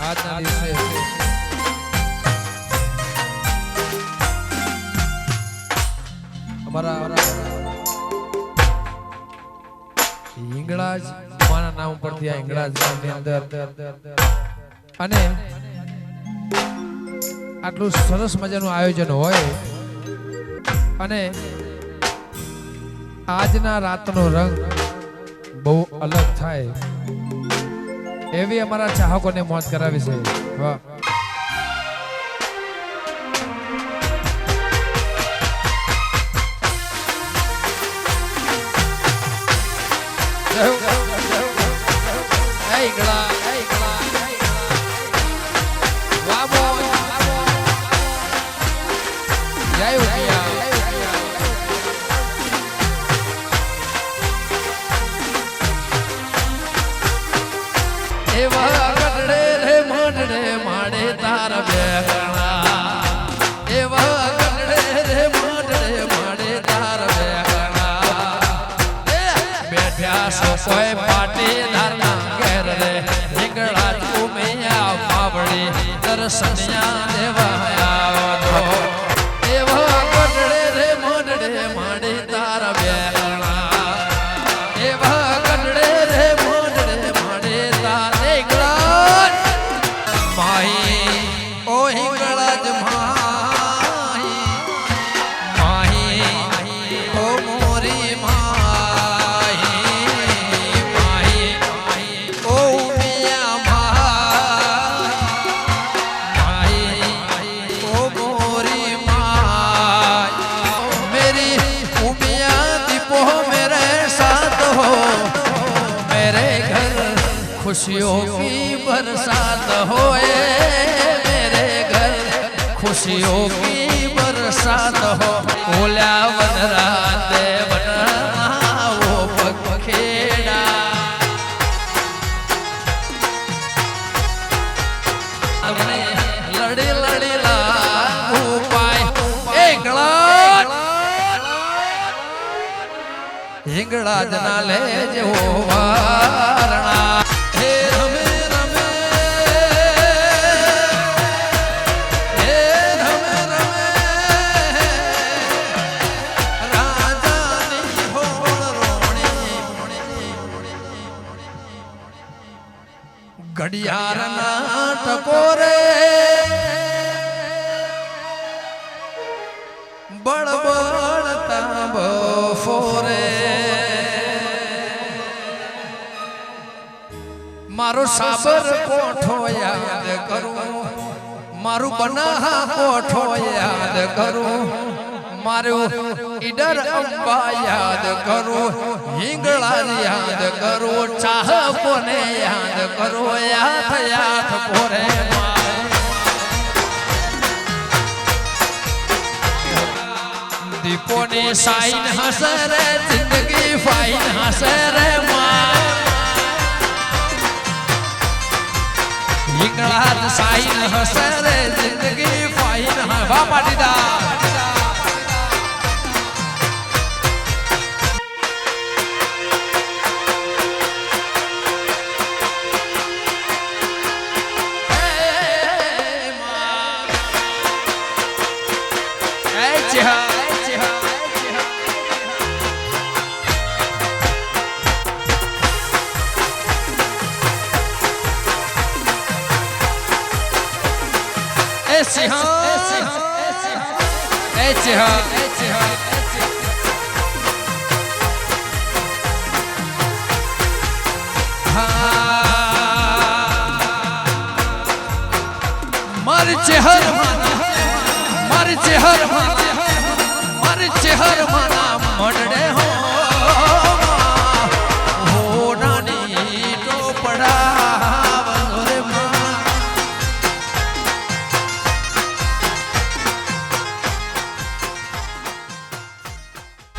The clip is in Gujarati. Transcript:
આજના દિવસે અમારા હિંગળાજ માના નામ પરથી આ હિંગળાજ ગામની અંદર અને આટલું સરસ મજાનું આયોજન હોય અને આજના રાતનો રંગ બહુ અલગ થાય એવી અમારા ચાહકોને મોજ કરાવી છે. વાહ એવા ગઢડે રે મોઢડે માડે તાર બેગણા એવા ગઢડે રે મોઢડે માડે તાર બેગણા બેઠ્યા સો કોઈ પાટીદાર ના ઘેર રે હિંગળા ઉમિયા માવડી દર્શનિયા દેવા આવો તો એવા ગઢડે રે મોઢડે માડે તાર બેગણા એવા ગઢડે રે મોઢડે માડે તાર ઓ હિંગળાજ માહી ઓ મોરી માહી ઓ ઉમિયા માહી ઓ મોરી માહી મેરી ઉમિયા દીપો મેરે સાથ हो मेरे घर खुशियों की बरसात होए खुशियों की बरसात हो बोला वनराते बनाओ पखेड़ा हमने लड़ी लड़ी लागू पाए हिंगड़ा जना ले जो वारणा घड़ियार टकोरे बड़ बड़ता बफोरे मारो साबर कोठो याद करूं मारू बना कोठो याद करूं मारू इधर अम्बा याद करो हिंगळा याद करो चाह कोने याद करो याद याद पोरे दीपो ने साइन हसरे जिंदगी फाइन हसरे हिंगळा साइन हसरे जिंदगी फाइन वाह पाटीदार मर चेहर मना मडड़े हो नानी टोपड़ा